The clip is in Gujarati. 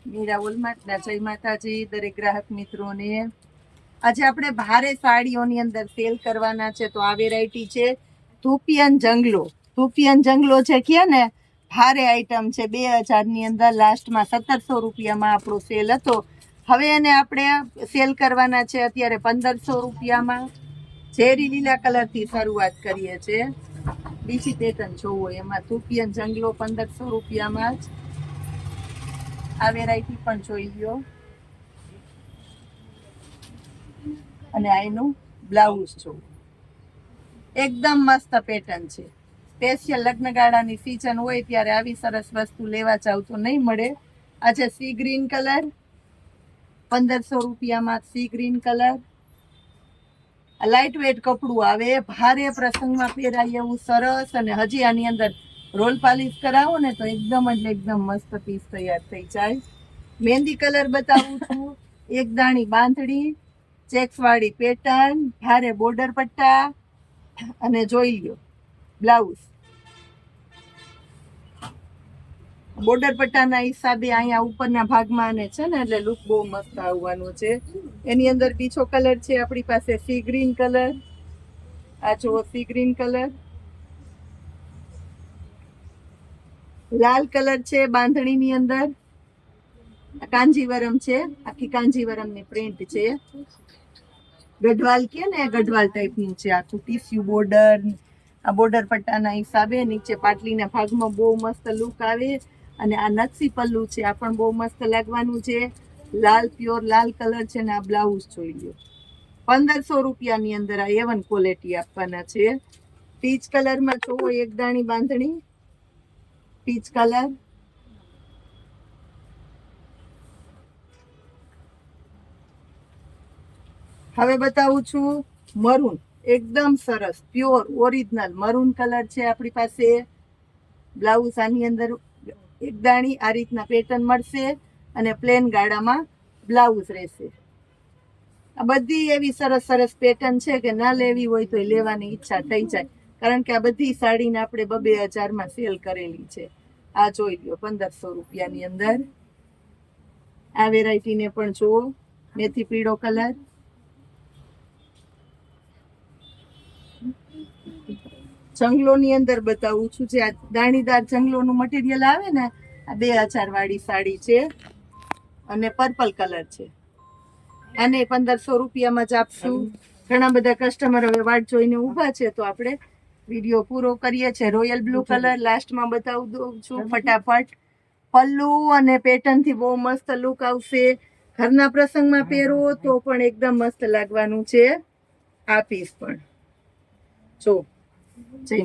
મીરા ઓલમાટના જય માતાજી દરેક ગ્રાહક મિત્રોને। આજે આપણે ભારે સાડીઓની અંદર સેલ કરવાના છે, તો આ વેરાયટી છે ધૂપિયન જંગલો। ધૂપિયન જંગલો છે કે ને ભારે આઈટમ છે। 2000 ની અંદર લાસ્ટમાં 1700 રૂપિયામાં આપણો સેલ હતો, હવે એને આપણે સેલ કરવાના છે અત્યારે 1500 રૂપિયામાં। ઝેરી લીલા કલરથી શરૂઆત કરીએ છીએ। બીજી પેટર્ન જોવો, એમાં ધૂપિયન જંગલો 1500 રૂપિયામાં જ। આ વેરાયટી પણ જોઈ લો, અને આનું બ્લાઉઝ જો એકદમ મસ્ત પેટર્ન છે। સ્પેશિયલ લગ્નગાળાની સિઝન હોય ત્યારે આવી સરસ વસ્તુ લેવા જાવ તો નહીં મળે। આજે સી ગ્રીન કલર 1500 રૂપિયામાં, sea green colour light wet કપડું આવે, ભારે પ્રસંગમાં પહેરાય એવું સરસ। અને હજી આની અંદર રોલ પાલિશ કરાવો ને તો એકદમ એટલે એકદમ મસ્ત પીસ તૈયાર થઈ જાય। મહેંદી કલર બતાવું છું, એક દાણી બાંધણી, ચેક્સ વાળી પેટર્ન, ભારે બોર્ડર પટ્ટા, અને જોઈ લ્યો બ્લાઉઝ। બોર્ડર પટ્ટાના હિસાબે અહીંયા ઉપરના ભાગમાં આને છે ને એટલે લુક બહુ મસ્ત આવવાનો છે। એની અંદર બીજો કલર છે આપણી પાસે સી ગ્રીન કલર। આ જુઓ સી ગ્રીન કલર, લાલ કલર છે બાંધણીની અંદર, કાંજીવરમ છે, આખી કાંજીવરમની પ્રિન્ટ છે। ગઢવાલ કે ને ગઢવાલ ટાઈપનું છે આખું ટીસ્યુ બોર્ડર। આ બોર્ડર પટ્ટાના હિસાબે નીચે પાટલીના ભાગમાં બહુ મસ્ત લુક આવે। અને આ નકશી પલ્લુ છે, આ પણ બહુ મસ્ત લાગવાનું છે। લાલ પ્યોર લાલ કલર છે, ને આ બ્લાઉઝ જોઈ લો 1500 રૂપિયાની અંદર આ A1 ક્વોલિટી આપવાના છે। પીચ કલરમાં જોવો, એક દાણી બાંધણી, પીચ કલર। હવે બતાવું છું મરૂન, એકદમ સરસ પ્યોર ઓરિજિનલ મરૂન કલર છે આપણી પાસે। બ્લાઉઝ આની અંદર એક દાણી આ રીતના પેટર્ન મળશે, અને પ્લેન ગાળામાં બ્લાઉઝ રહેશે। આ બધી એવી સરસ સરસ પેટર્ન છે કે ના લેવી હોય તો લેવાની ઈચ્છા થઈ જાય, કારણ કે આ બધી સાડીને આપણે 2000માં સેલ કરેલી છે। આ જોઈ લો 1500 રૂપિયાની અંદર। આ વેરાયટીને પણ જુઓ, મેથી પીળો કલર, જંગલોની અંદર બતાવું છું। જે આ દાણીદાર જંગલોનું મટીરિયલ આવે ને, આ 2000 વાળી સાડી છે, અને પર્પલ કલર છે। આને 1500 રૂપિયામાં જ આપશું। ઘણા બધા કસ્ટમર હવે વાટ જોઈને ઊભા છે, તો આપણે વિડીયો પૂરો કરીએ છીએ। રોયલ બ્લુ કલર લાસ્ટમાં બતાવી દઉં છું ફટાફટ। પલ્લુ અને પેટર્નથી બહુ મસ્ત લુક આવશે। ઘરના પ્રસંગમાં પહેરો તો પણ એકદમ મસ્ત લાગવાનું છે। આ પીસ પણ જો જય